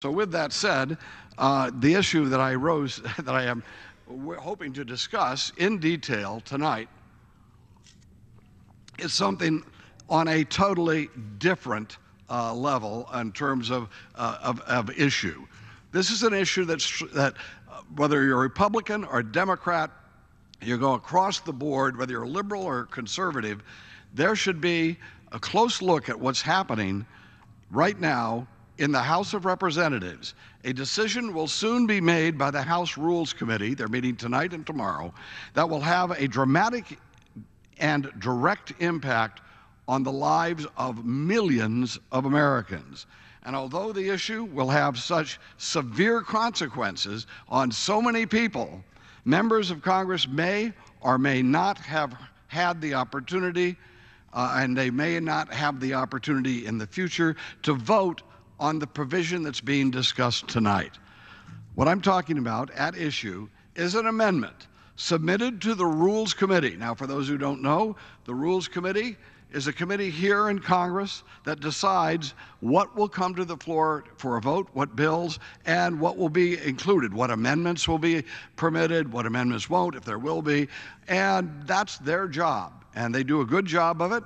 So with that said, the issue that that I am hoping to discuss in detail tonight is something on a totally different level in terms of issue. This is an issue that whether you're a Republican or a Democrat, you go across the board, whether you're liberal or conservative, there should be a close look at what's happening right now in the House of Representatives. A decision will soon be made by the House Rules Committee, they're meeting tonight and tomorrow, that will have a dramatic and direct impact on the lives of millions of Americans. And although the issue will have such severe consequences on so many people, members of Congress may or may not have had the opportunity, and they may not have the opportunity in the future to vote on the provision that's being discussed tonight. What I'm talking about at issue is an amendment submitted to the Rules Committee. Now, for those who don't know, the Rules Committee is a committee here in Congress that decides what will come to the floor for a vote, what bills, and what will be included, what amendments will be permitted, what amendments won't, if there will be, and that's their job. And they do a good job of it,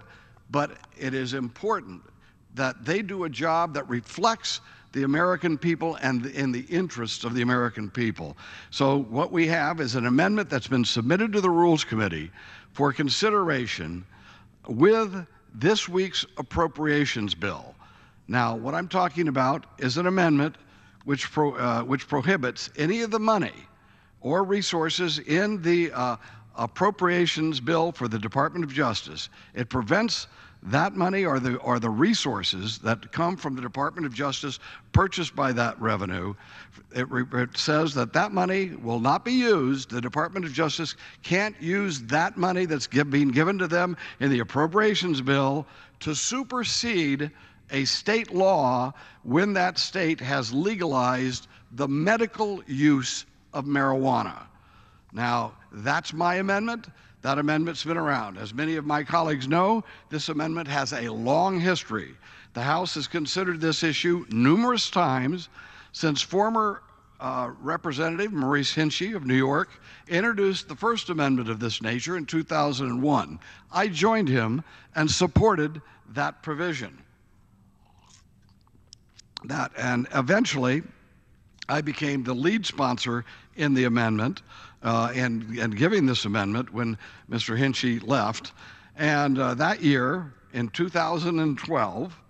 but it is important that they do a job that reflects the American people and in the interests of the American people. So what we have is an amendment that's been submitted to the Rules Committee for consideration with this week's appropriations bill. Now, what I'm talking about is an amendment which prohibits any of the money or resources in the appropriations bill for the Department of Justice. It prevents that money or the resources that come from the Department of Justice purchased by that revenue. It says that that money will not be used. The Department of Justice can't use that money that's being given to them in the appropriations bill to supersede a state law when that state has legalized the medical use of marijuana. Now, that's my amendment. That amendment's been around. As many of my colleagues know, this amendment has a long history. The House has considered this issue numerous times since former Representative Maurice Hinchey of New York introduced the first amendment of this nature in 2001. I joined him and supported that provision. And eventually, I became the lead sponsor in the amendment and giving this amendment when Mr. Hinchey left. And that year, in 2012,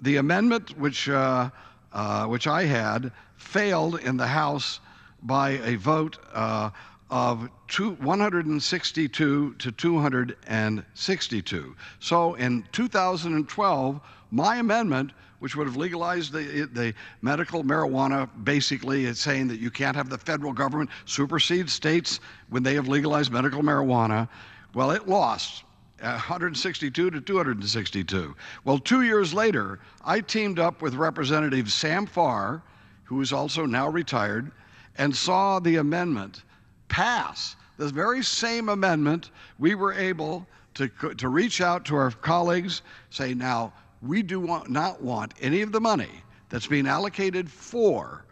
the amendment which I had failed in the House by a vote of 162 to 262. So in 2012, my amendment, which would have legalized the medical marijuana, basically it's saying that you can't have the federal government supersede states when they have legalized medical marijuana. Well, it lost 162 to 262. Well, 2 years later, I teamed up with Representative Sam Farr, who is also now retired, and saw the amendment pass. This very same amendment, we were able to reach out to our colleagues, say, now, we do not want any of the money that's being allocated for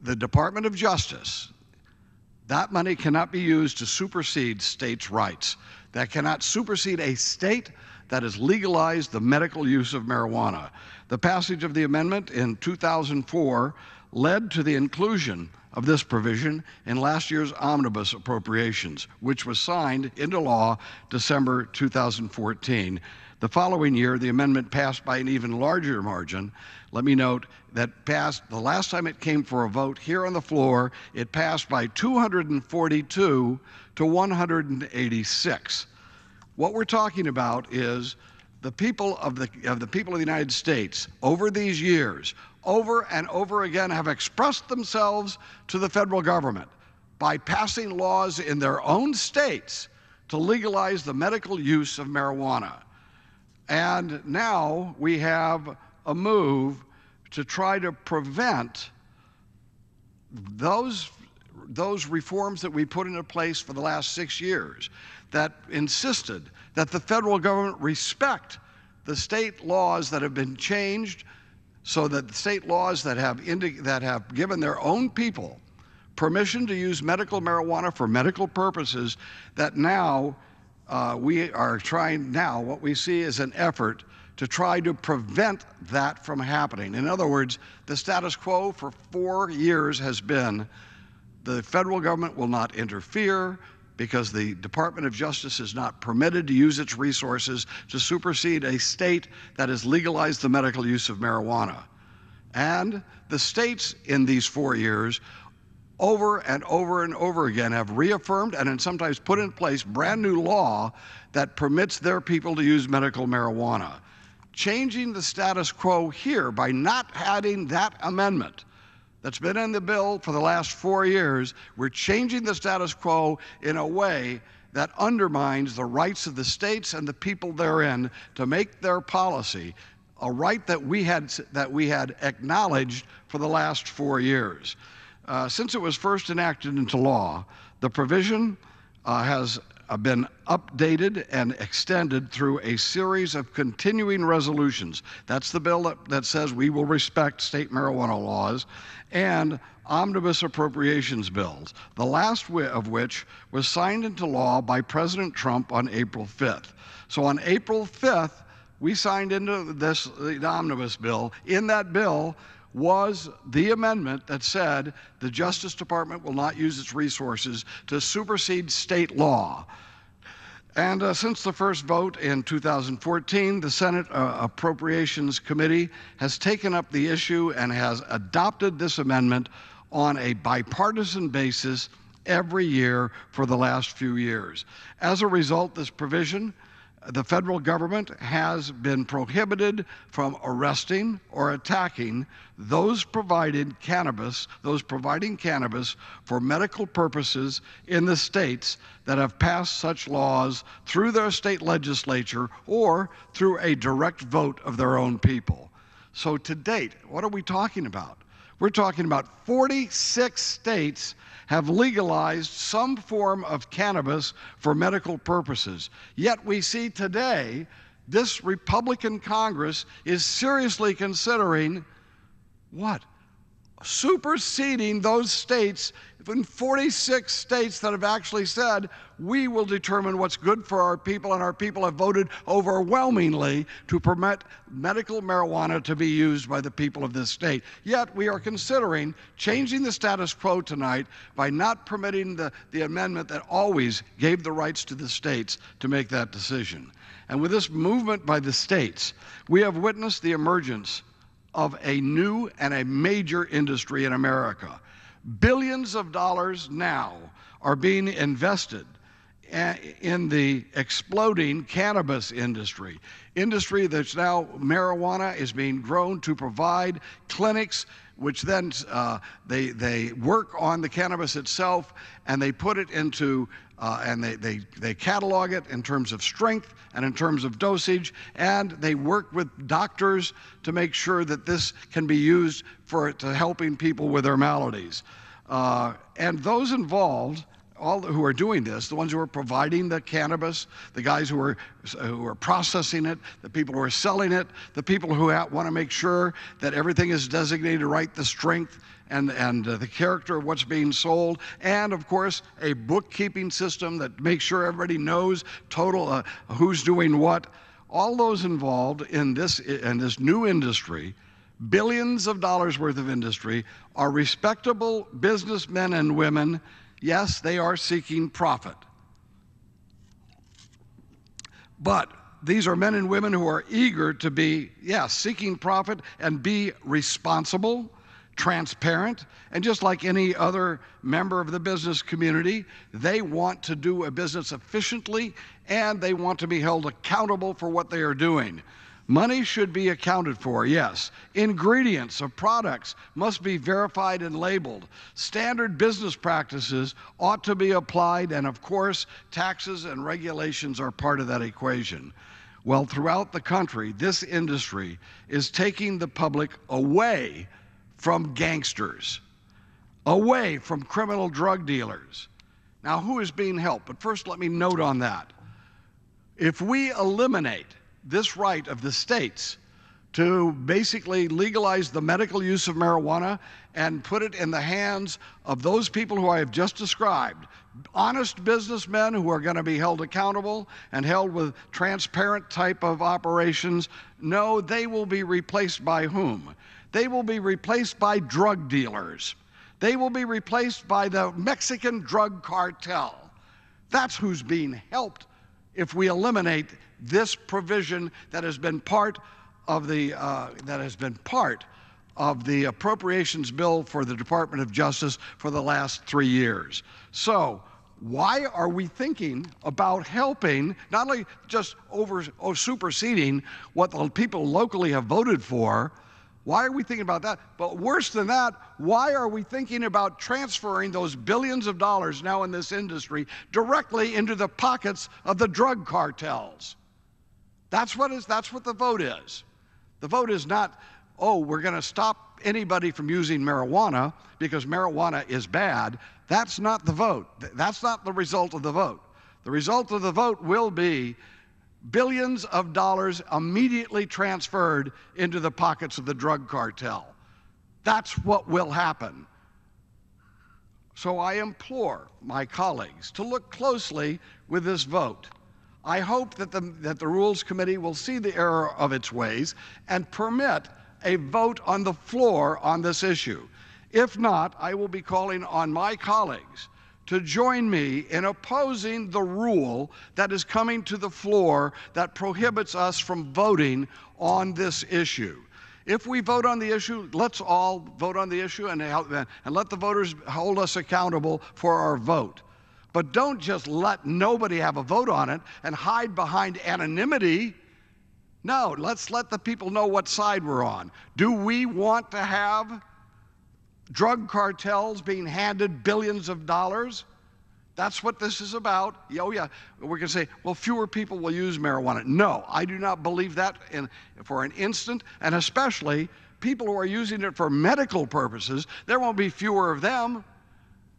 the Department of Justice. That money cannot be used to supersede states' rights. That cannot supersede a state that has legalized the medical use of marijuana. The passage of the amendment in 2004 led to the inclusion of this provision in last year's omnibus appropriations, which was signed into law December 2014. The following year, the amendment passed by an even larger margin. Let me note that passed, the last time it came for a vote here on the floor, it passed by 242 to 186. What we're talking about is the people of the United States over these years, over and over again, have expressed themselves to the federal government by passing laws in their own states to legalize the medical use of marijuana. And now we have a move to try to prevent those reforms that we put into place for the last 6 years that insisted that the federal government respect the state laws that have been changed so that the state laws that have given their own people permission to use medical marijuana for medical purposes, that now we are trying now, what we see is an effort to try to prevent that from happening. In other words, the status quo for 4 years has been the federal government will not interfere because the Department of Justice is not permitted to use its resources to supersede a state that has legalized the medical use of marijuana. And the states in these 4 years over and over and over again have reaffirmed and sometimes put in place brand new law that permits their people to use medical marijuana. Changing the status quo here by not adding that amendment that's been in the bill for the last 4 years, we're changing the status quo in a way that undermines the rights of the states and the people therein to make their policy a right that we had acknowledged for the last 4 years. Since it was first enacted into law, the provision has been updated and extended through a series of continuing resolutions. That's the bill that says we will respect state marijuana laws, and omnibus appropriations bills, the last of which was signed into law by President Trump on April 5th. So on April 5th, we signed into the omnibus bill. In that bill was the amendment that said the Justice Department will not use its resources to supersede state law. And since the first vote in 2014, the Senate Appropriations Committee has taken up the issue and has adopted this amendment on a bipartisan basis every year for the last few years. As a result, this provision, the federal government has been prohibited from arresting or attacking those providing cannabis for medical purposes in the states that have passed such laws through their state legislature or through a direct vote of their own people. So to date, what are we talking about? We're talking about 46 states have legalized some form of cannabis for medical purposes. Yet we see today this Republican Congress is seriously considering what? Superseding those states, in 46 states that have actually said, we will determine what's good for our people, and our people have voted overwhelmingly to permit medical marijuana to be used by the people of this state. Yet we are considering changing the status quo tonight by not permitting the amendment that always gave the rights to the states to make that decision. And with this movement by the states, we have witnessed the emergence of a new and a major industry in America. Billions of dollars now are being invested in the exploding cannabis industry that's now marijuana is being grown to provide clinics, which then they work on the cannabis itself, and they put it into and they catalog it in terms of strength and in terms of dosage, and they work with doctors to make sure that this can be used to helping people with their maladies. And those involved, all who are doing this, the ones who are providing the cannabis, the guys who are processing it, the people who are selling it, the people who want to make sure that everything is designated right, the strength and the character of what's being sold, and of course a bookkeeping system that makes sure everybody knows total who's doing what. All those involved in this new industry, billions of dollars worth of industry, are respectable businessmen and women. Yes, they are seeking profit. But these are men and women who are eager to be, yes, seeking profit and be responsible, transparent, and just like any other member of the business community, they want to do a business efficiently, and they want to be held accountable for what they are doing. Money should be accounted for, yes. Ingredients of products must be verified and labeled. Standard business practices ought to be applied, and of course, taxes and regulations are part of that equation. Well, throughout the country, this industry is taking the public away from gangsters, away from criminal drug dealers. Now, who is being helped? But first, let me note on that. If we eliminate this right of the states to basically legalize the medical use of marijuana and put it in the hands of those people who I have just described. Honest businessmen who are going to be held accountable and held with transparent type of operations. No, they will be replaced by whom? They will be replaced by drug dealers. They will be replaced by the Mexican drug cartel. That's who's being helped if we eliminate this provision that has been part of the appropriations bill for the Department of Justice for the last 3 years. So why are we thinking about helping, not only just superseding what the people locally have voted for? Why are we thinking about that? But worse than that, why are we thinking about transferring those billions of dollars now in this industry directly into the pockets of the drug cartels? That's what the vote is. The vote is not, oh, we're going to stop anybody from using marijuana because marijuana is bad. That's not the vote. That's not the result of the vote. The result of the vote will be billions of dollars immediately transferred into the pockets of the drug cartel. That's what will happen. So I implore my colleagues to look closely with this vote. I hope that the Rules Committee will see the error of its ways and permit a vote on the floor on this issue. If not, I will be calling on my colleagues to join me in opposing the rule that is coming to the floor that prohibits us from voting on this issue. If we vote on the issue, let's all vote on the issue and let the voters hold us accountable for our vote. But don't just let nobody have a vote on it and hide behind anonymity. No, let's let the people know what side we're on. Do we want to have drug cartels being handed billions of dollars? That's what this is about. Oh yeah, we're going to say, well, fewer people will use marijuana. No, I do not believe that for an instant, and especially people who are using it for medical purposes. There won't be fewer of them.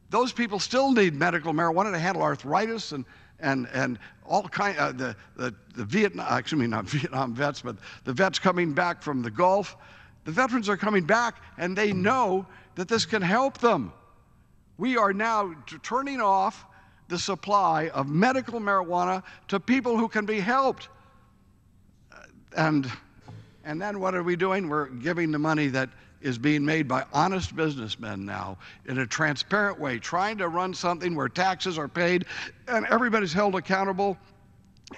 Those people still need medical marijuana to handle arthritis and all kind the Vietnam, excuse me, not Vietnam vets, but the vets coming back from the Gulf. The veterans are coming back, and they know that this can help them. We are now turning off the supply of medical marijuana to people who can be helped. And then what are we doing? We're giving the money that is being made by honest businessmen now in a transparent way, trying to run something where taxes are paid and everybody's held accountable.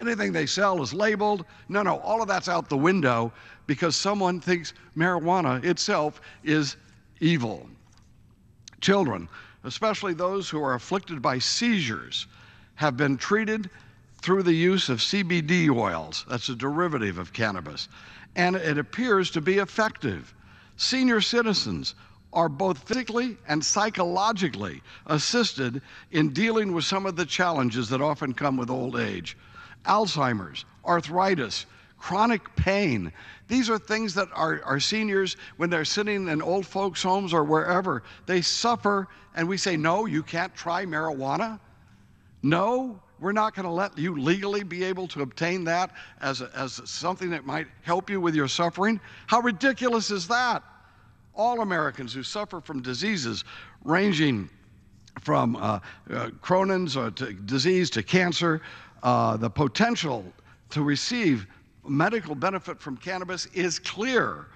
Anything they sell is labeled. No, all of that's out the window because someone thinks marijuana itself is evil. Children, especially those who are afflicted by seizures, have been treated through the use of CBD oils. That's a derivative of cannabis. And it appears to be effective. Senior citizens are both physically and psychologically assisted in dealing with some of the challenges that often come with old age. Alzheimer's, arthritis, chronic pain. These are things that our seniors, when they're sitting in old folks' homes or wherever, they suffer, and we say, no, you can't try marijuana. No, we're not going to let you legally be able to obtain that as something that might help you with your suffering. How ridiculous is that? All Americans who suffer from diseases ranging from Crohn's disease to cancer, the potential to receive medical benefit from cannabis is clear.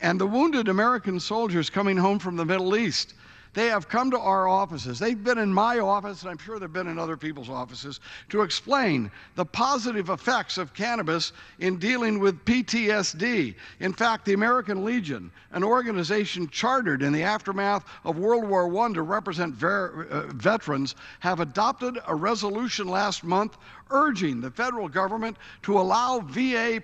And the wounded American soldiers coming home from the Middle East, they have come to our offices. They've been in my office, and I'm sure they've been in other people's offices, to explain the positive effects of cannabis in dealing with PTSD. In fact, the American Legion, an organization chartered in the aftermath of World War I to represent veterans, have adopted a resolution last month urging the federal government to allow VA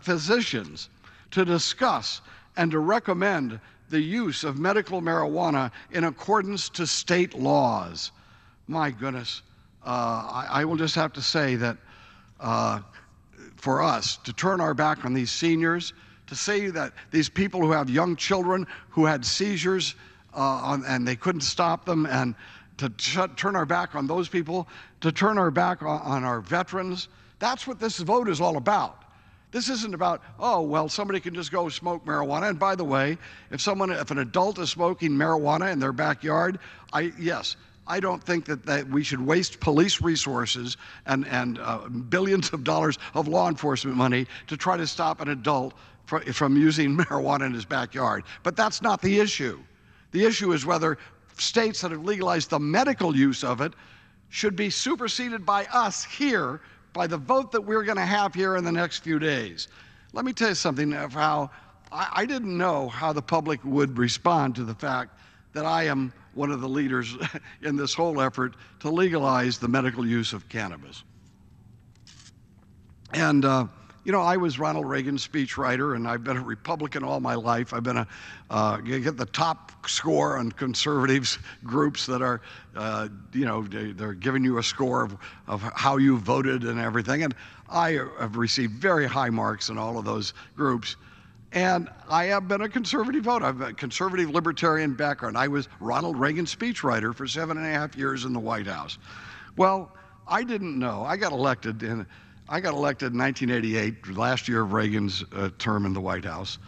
physicians to discuss and to recommend the use of medical marijuana in accordance to state laws. My goodness, I will just have to say that for us to turn our back on these seniors, to say that these people who have young children who had seizures and they couldn't stop them, and to turn our back on those people, to turn our back on our veterans, that's what this vote is all about. This isn't about, oh, well, somebody can just go smoke marijuana. And by the way, if an adult is smoking marijuana in their backyard, yes, I don't think that we should waste police resources and billions of dollars of law enforcement money to try to stop an adult from using marijuana in his backyard. But that's not the issue. The issue is whether states that have legalized the medical use of it should be superseded by us here, by the vote that we're going to have here in the next few days. Let me tell you something of how I didn't know how the public would respond to the fact that I am one of the leaders in this whole effort to legalize the medical use of cannabis. And you know, I was Ronald Reagan's speechwriter, and I've been a Republican all my life. I've been you get the top score on conservatives groups that are, you know, they're giving you a score of how you voted and everything. And I have received very high marks in all of those groups. And I have been a conservative voter. I have a conservative libertarian background. I was Ronald Reagan's speechwriter for 7.5 years in the White House. Well, I didn't know. I got elected in 1988, last year of Reagan's term in the White House,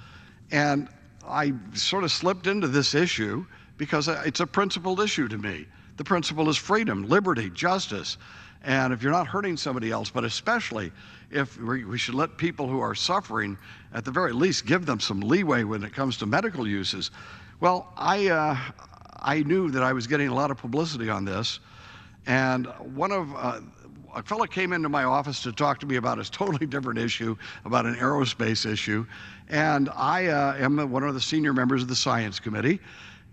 and I sort of slipped into this issue because it's a principled issue to me. The principle is freedom, liberty, justice, and if you're not hurting somebody else, but especially if we should let people who are suffering, at the very least, give them some leeway when it comes to medical uses. Well, I knew that I was getting a lot of publicity on this, and a fellow came into my office to talk to me about a totally different issue, about an aerospace issue. And I am one of the senior members of the science committee.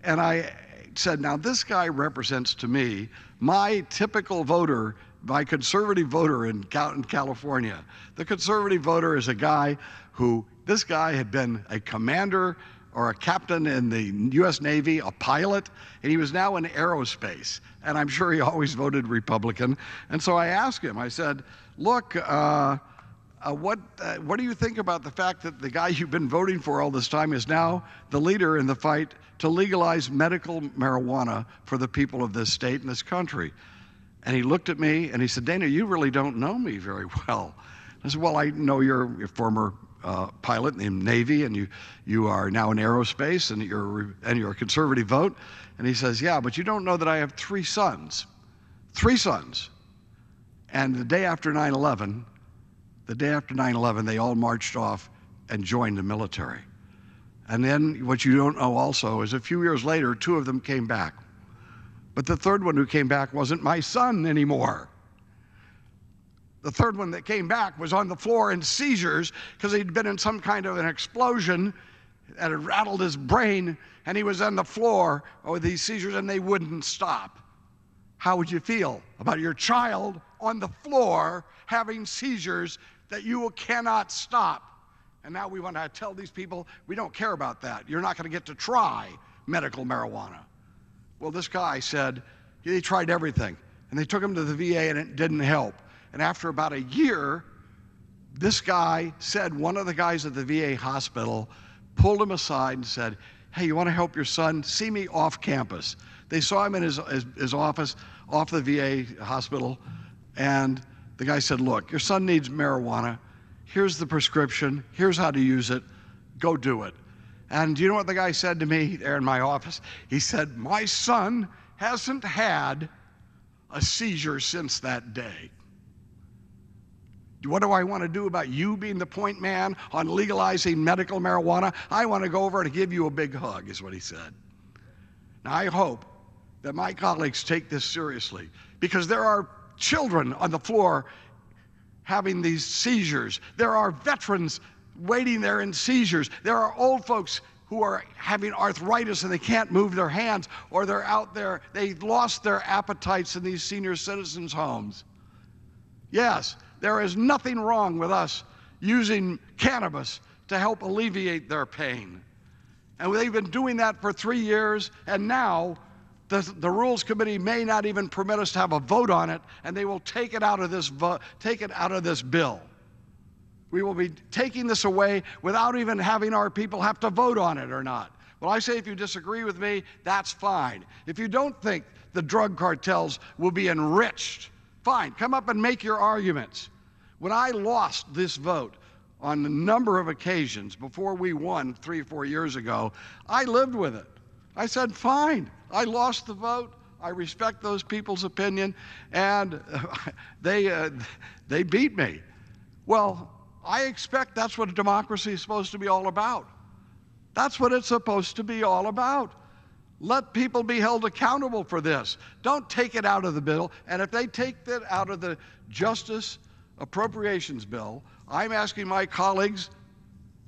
And I said, now this guy represents to me my typical voter, my conservative voter in California. The conservative voter is a guy who, this guy had been a commander or a captain in the U.S. Navy, a pilot, and he was now in aerospace. And I'm sure he always voted Republican. And so I asked him, I said, look, what do you think about the fact that the guy you've been voting for all this time is now the leader in the fight to legalize medical marijuana for the people of this state and this country? And he looked at me and he said, Dana, you really don't know me very well. I said, well, I know you're a former pilot in the Navy, and you are now in aerospace, and you're a conservative vote. And he says, yeah, but you don't know that I have 3 sons. 3 sons. And the day after 9/11, they all marched off and joined the military. And then what you don't know also is a few years later, 2 of them came back. But the third one who came back wasn't my son anymore. The third one that came back was on the floor in seizures because he'd been in some kind of an explosion that had rattled his brain, and he was on the floor with these seizures, and they wouldn't stop. How would you feel about your child on the floor having seizures that you cannot stop? And now we want to tell these people, we don't care about that. You're not going to get to try medical marijuana. Well, this guy said he tried everything, and they took him to the VA, and it didn't help. And after about a year, this guy said, one of the guys at the VA hospital pulled him aside and said, hey, you want to help your son? See me off campus. They saw him in his office off the VA hospital, and the guy said, look, your son needs marijuana. Here's the prescription. Here's how to use it. Go do it. And do you know what the guy said to me there in my office? He said, my son hasn't had a seizure since that day. What do I want to do about you being the point man on legalizing medical marijuana? I want to go over to give you a big hug, is what he said. Now, I hope that my colleagues take this seriously, because there are children on the floor having these seizures. There are veterans waiting there in seizures. There are old folks who are having arthritis and they can't move their hands, or they're out there, they've lost their appetites in these senior citizens' homes. Yes, there is nothing wrong with us using cannabis to help alleviate their pain. And they've been doing that for 3 years, and now the Rules Committee may not even permit us to have a vote on it, and they will take it out of this bill. We will be taking this away without even having our people have to vote on it or not. Well, I say if you disagree with me, that's fine. If you don't think the drug cartels will be enriched, fine, come up and make your arguments. When I lost this vote on a number of occasions before we won 3 or 4 years ago. I lived with it. I said, fine. I lost the vote. I respect those people's opinion, and they beat me. Well, I expect that's what a democracy is supposed to be all about. That's what it's supposed to be all about. Let people be held accountable for this. Don't take it out of the bill. And if they take that out of the Justice Appropriations Bill, I'm asking my colleagues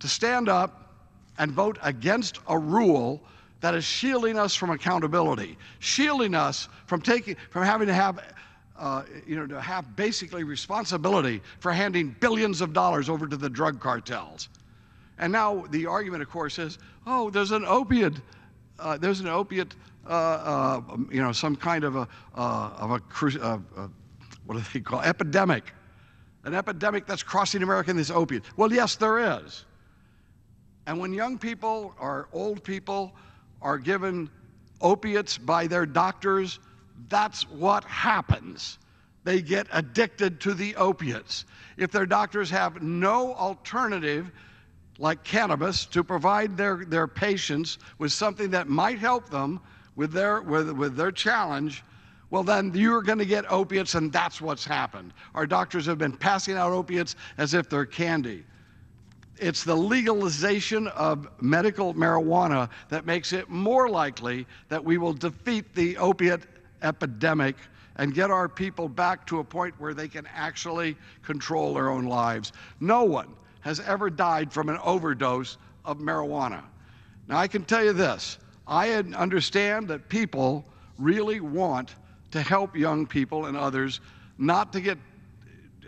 to stand up and vote against a rule that is shielding us from accountability, shielding us from having to have, to have basically responsibility for handing billions of dollars over to the drug cartels. And now the argument, of course, is, oh, there's an opiate, some kind of what do they call epidemic, an epidemic that's crossing America in this opiate. Well, yes, there is. And when young people or old people are given opiates by their doctors, that's what happens. They get addicted to the opiates. If their doctors have no alternative, like cannabis, to provide their patients with something that might help them with their challenge, well, then you're going to get opiates, and that's what's happened. Our doctors have been passing out opiates as if they're candy. It's the legalization of medical marijuana that makes it more likely that we will defeat the opiate epidemic and get our people back to a point where they can actually control their own lives. No one has ever died from an overdose of marijuana. Now, I can tell you this. I understand that people really want to help young people and others not to get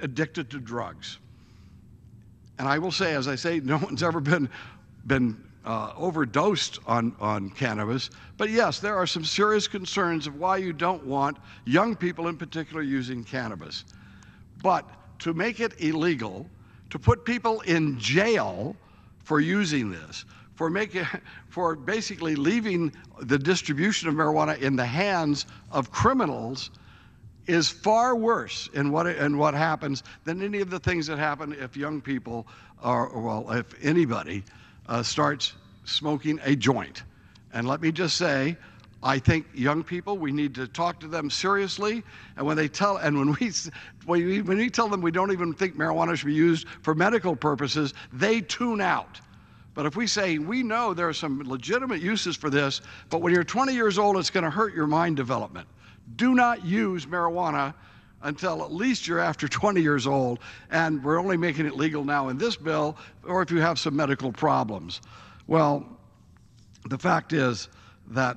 addicted to drugs. And I will say, as I say, no one's ever been overdosed on cannabis. But yes, there are some serious concerns of why you don't want young people in particular using cannabis. But to make it illegal, to put people in jail for using this, for basically leaving the distribution of marijuana in the hands of criminals, is far worse in what happens than any of the things that happen if young people if anybody starts smoking a joint. And let me just say, I think young people, we need to talk to them seriously. And when we tell them we don't even think marijuana should be used for medical purposes, they tune out. But if we say, we know there are some legitimate uses for this, but when you're 20 years old, it's going to hurt your mind development. Do not use marijuana until at least you're after 20 years old, and we're only making it legal now in this bill, or if you have some medical problems. Well, the fact is that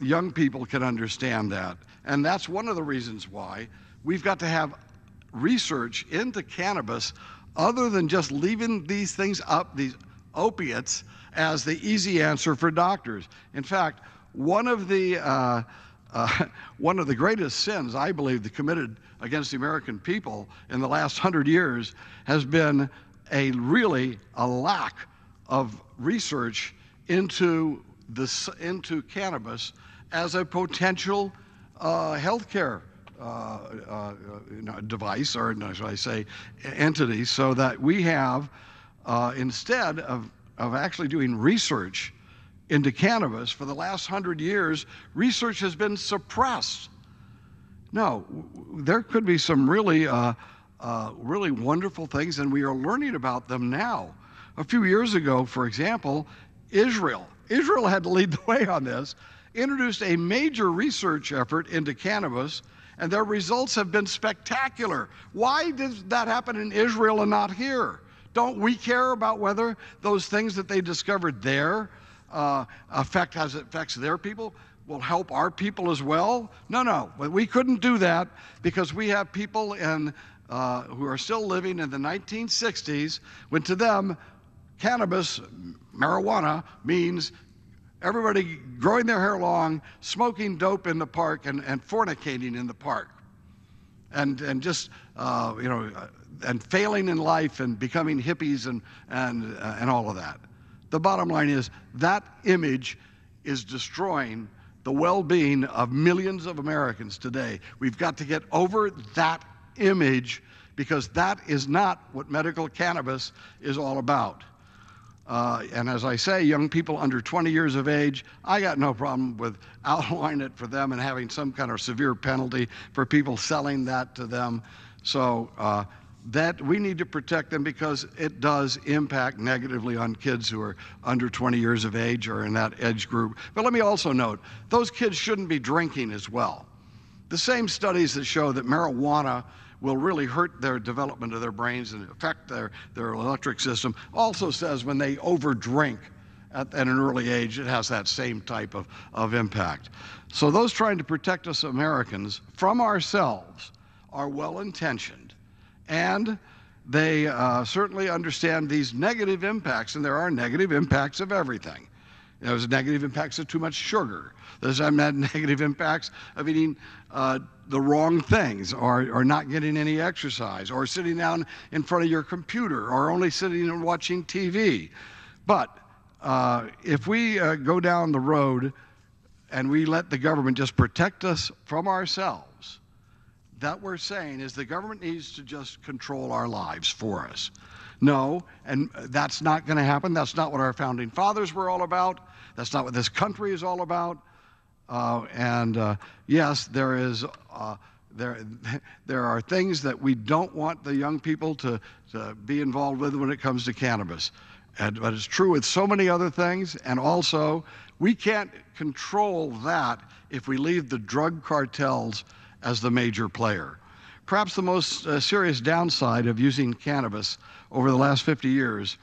young people can understand that, and that's one of the reasons why we've got to have research into cannabis other than just leaving these things up, these opiates, as the easy answer for doctors. In fact, one of the greatest sins, I believe, committed against the American people in the last 100 years has been a lack of research into cannabis as a potential healthcare device, or should I say entity, so that we have, instead of actually doing research into cannabis for the last 100 years, research has been suppressed. No, there could be some really wonderful things, and we are learning about them now. A few years ago, for example, Israel had to lead the way on this, introduced a major research effort into cannabis, and their results have been spectacular. Why does that happen in Israel and not here? Don't we care about whether those things that they discovered there affects their people, will help our people as well? No, but we couldn't do that because we have people who are still living in the 1960s, when to them cannabis, marijuana, means everybody growing their hair long, smoking dope in the park, and fornicating in the park, and just and failing in life and becoming hippies and all of that. The bottom line is that image is destroying the well-being of millions of Americans today. We've got to get over that image because that is not what medical cannabis is all about. And as I say, young people under 20 years of age, I got no problem with outlawing it for them and having some kind of severe penalty for people selling that to them. So that we need to protect them because it does impact negatively on kids who are under 20 years of age or in that age group. But let me also note, those kids shouldn't be drinking as well. The same studies that show that marijuana will really hurt their development of their brains and affect their electric system also says when they overdrink at an early age, it has that same type of impact. So those trying to protect us Americans from ourselves are well-intentioned, and they certainly understand these negative impacts, and there are negative impacts of everything. There's negative impacts of too much sugar. There's negative impacts of eating the wrong things, or not getting any exercise, or sitting down in front of your computer, or only sitting and watching TV. But if we go down the road and we let the government just protect us from ourselves, that we're saying is the government needs to just control our lives for us. No, and that's not going to happen. That's not what our founding fathers were all about. That's not what this country is all about. Yes, there are things that we don't want the young people to be involved with when it comes to cannabis. But it's true with so many other things, and also we can't control that if we leave the drug cartels as the major player. Perhaps the most serious downside of using cannabis over the last 50 years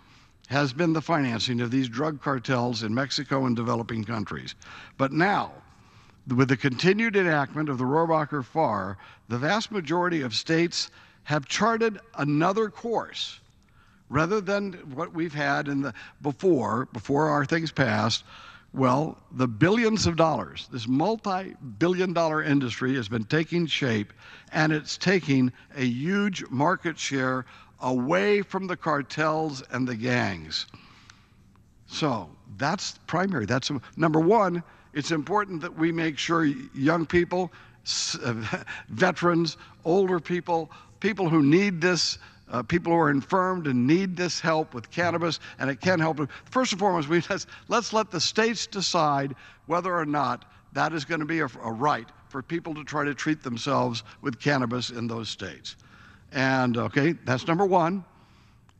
has been the financing of these drug cartels in Mexico and developing countries. But now, with the continued enactment of the Rohrabacher FAR, the vast majority of states have charted another course. Rather than what we've had in the before our things passed, well, the billions of dollars, this multi-billion-dollar industry has been taking shape, and it's taking a huge market share away from the cartels and the gangs. So that's primary. That's number one. It's important that we make sure young people, veterans, older people, people who need this, people who are infirmed and need this help with cannabis, and it can help them. First and foremost, let's let the states decide whether or not that is going to be a right for people to try to treat themselves with cannabis in those states. And okay, that's number one.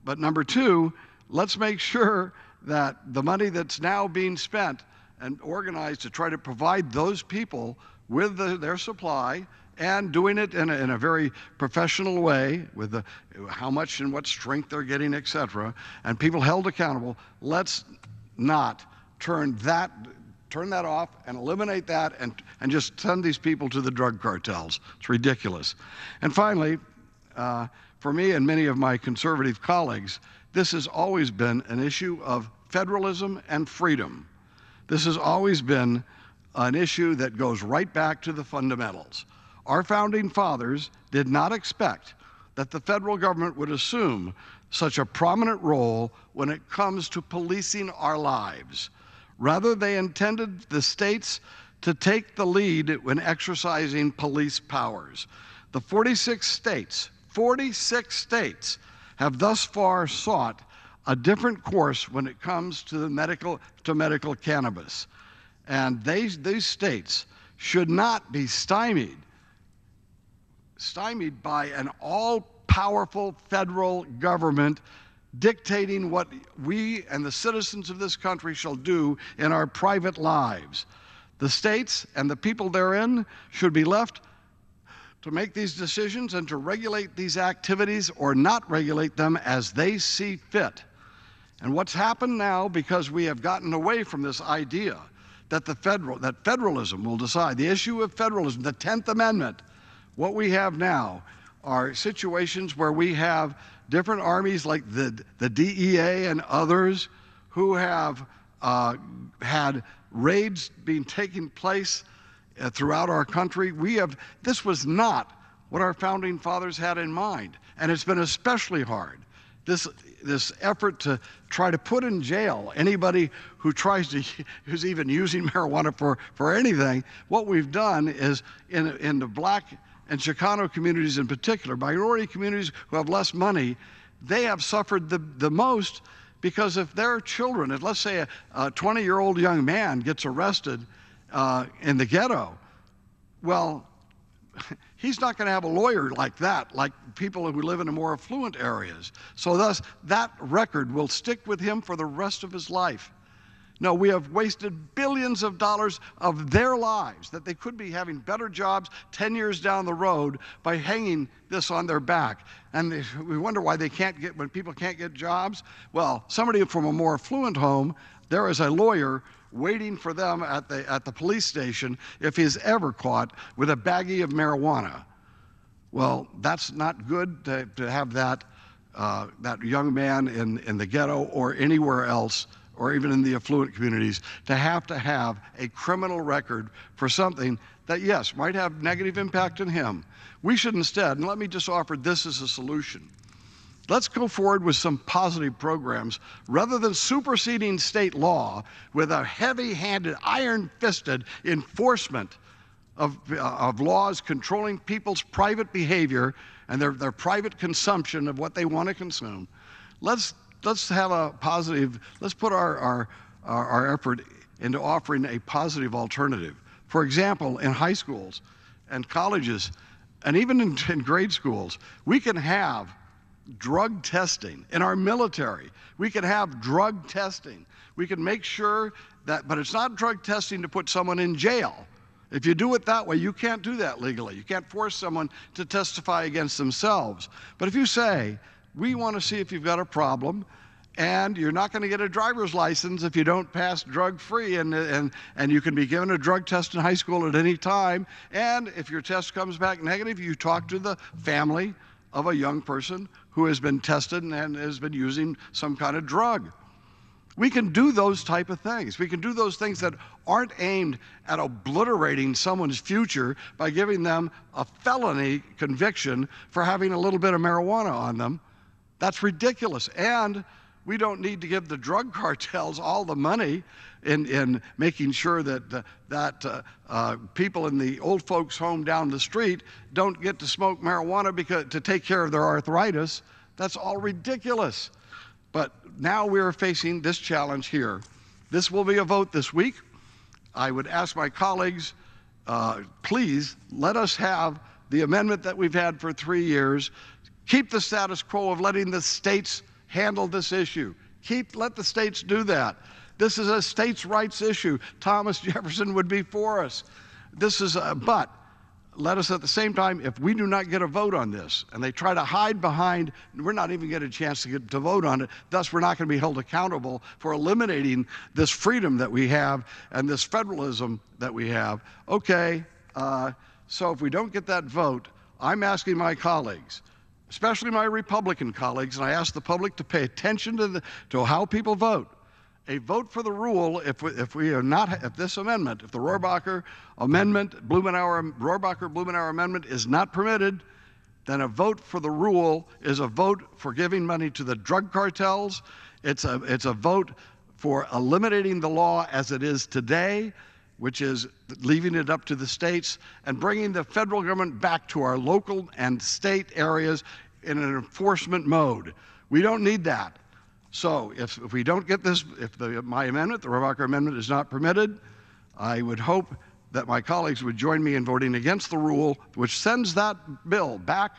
But number two, let's make sure that the money that's now being spent and organized to try to provide those people with their supply, and doing it in a very professional way with how much and what strength they're getting, et cetera, and people held accountable. Let's not turn that off and eliminate that and just send these people to the drug cartels. It's ridiculous. And finally, for me and many of my conservative colleagues, this has always been an issue of federalism and freedom. This has always been an issue that goes right back to the fundamentals. Our founding fathers did not expect that the federal government would assume such a prominent role when it comes to policing our lives. Rather, they intended the states to take the lead when exercising police powers. The 46 states have thus far sought a different course when it comes to the medical cannabis. And these states should not be stymied by an all-powerful federal government dictating what we and the citizens of this country shall do in our private lives. The states and the people therein should be left to make these decisions and to regulate these activities or not regulate them as they see fit. And what's happened now, because we have gotten away from this idea that federalism will decide, the issue of federalism, the 10th Amendment, what we have now are situations where we have different armies like the DEA and others who have had raids being taking place throughout our country. This was not what our founding fathers had in mind, and it's been especially hard. This effort to try to put in jail anybody who's even using marijuana for anything. What we've done is in the black and Chicano communities in particular, minority communities who have less money, they have suffered the most, because if their children, if let's say a 20-year-old young man gets arrested in the ghetto, well, he's not going to have a lawyer like that, like people who live in the more affluent areas. So thus, that record will stick with him for the rest of his life. No, we have wasted billions of dollars of their lives that they could be having better jobs 10 years down the road by hanging this on their back. And we wonder why they can't get, when people can't get jobs. Well, somebody from a more affluent home, there is a lawyer waiting for them at the police station if he's ever caught with a baggie of marijuana. Well, that's not good to have that young man in the ghetto or anywhere else, or even in the affluent communities, to have a criminal record for something that, yes, might have negative impact on him. We should instead, and let me just offer this as a solution, let's go forward with some positive programs rather than superseding state law with a heavy-handed, iron-fisted enforcement of laws controlling people's private behavior and their private consumption of what they want to consume. Let's have a positive, let's put our effort into offering a positive alternative. For example, in high schools and colleges, and even in grade schools, we can have drug testing. In our military, we can have drug testing. We can make sure that, but it's not drug testing to put someone in jail. If you do it that way, you can't do that legally. You can't force someone to testify against themselves. But if you say, we want to see if you've got a problem, and you're not going to get a driver's license if you don't pass drug-free, and you can be given a drug test in high school at any time, and if your test comes back negative, you talk to the family of a young person who has been tested and has been using some kind of drug. We can do those type of things. We can do those things that aren't aimed at obliterating someone's future by giving them a felony conviction for having a little bit of marijuana on them. That's ridiculous. And we don't need to give the drug cartels all the money in making sure that people in the old folks' home down the street don't get to smoke marijuana to take care of their arthritis. That's all ridiculous. But now we're facing this challenge here. This will be a vote this week. I would ask my colleagues, please let us have the amendment that we've had for 3 years. Keep the status quo of letting the states handle this issue. Let the states do that. This is a states' rights issue. Thomas Jefferson would be for us. But let us at the same time, if we do not get a vote on this, and they try to hide behind, we're not even getting a chance to vote on it, thus we're not going to be held accountable for eliminating this freedom that we have and this federalism that we have. Okay, so if we don't get that vote, I'm asking my colleagues, especially my Republican colleagues, and I ask the public to pay attention to how people vote. A vote for the rule, if this amendment, if the Rohrabacher amendment, Rohrabacher-Blumenauer amendment is not permitted, then a vote for the rule is a vote for giving money to the drug cartels. It's a vote for eliminating the law as it is today, which is leaving it up to the states, and bringing the federal government back to our local and state areas in an enforcement mode. We don't need that. So if we don't get this, if my amendment, the Rohrabacher amendment, is not permitted, I would hope that my colleagues would join me in voting against the rule, which sends that bill back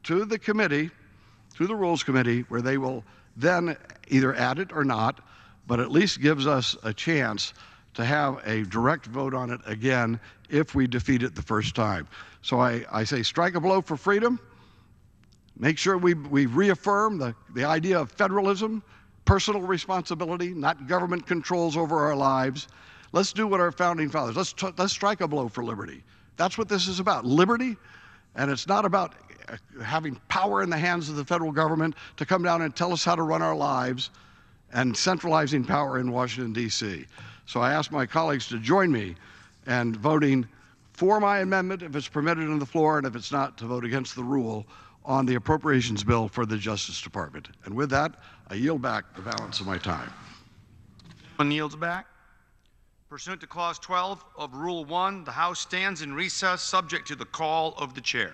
to the committee, to the Rules Committee, where they will then either add it or not, but at least gives us a chance to have a direct vote on it again if we defeat it the first time. So I say strike a blow for freedom. Make sure we reaffirm the idea of federalism, personal responsibility, not government controls over our lives. Let's do what our founding fathers, let's strike a blow for liberty. That's what this is about, liberty, and it's not about having power in the hands of the federal government to come down and tell us how to run our lives and centralizing power in Washington, D.C. So I ask my colleagues to join me in voting for my amendment if it's permitted on the floor, and if it's not, to vote against the rule on the appropriations bill for the Justice Department. And with that, I yield back the balance of my time. One yields back. Pursuant to Clause 12 of Rule 1, the House stands in recess subject to the call of the chair.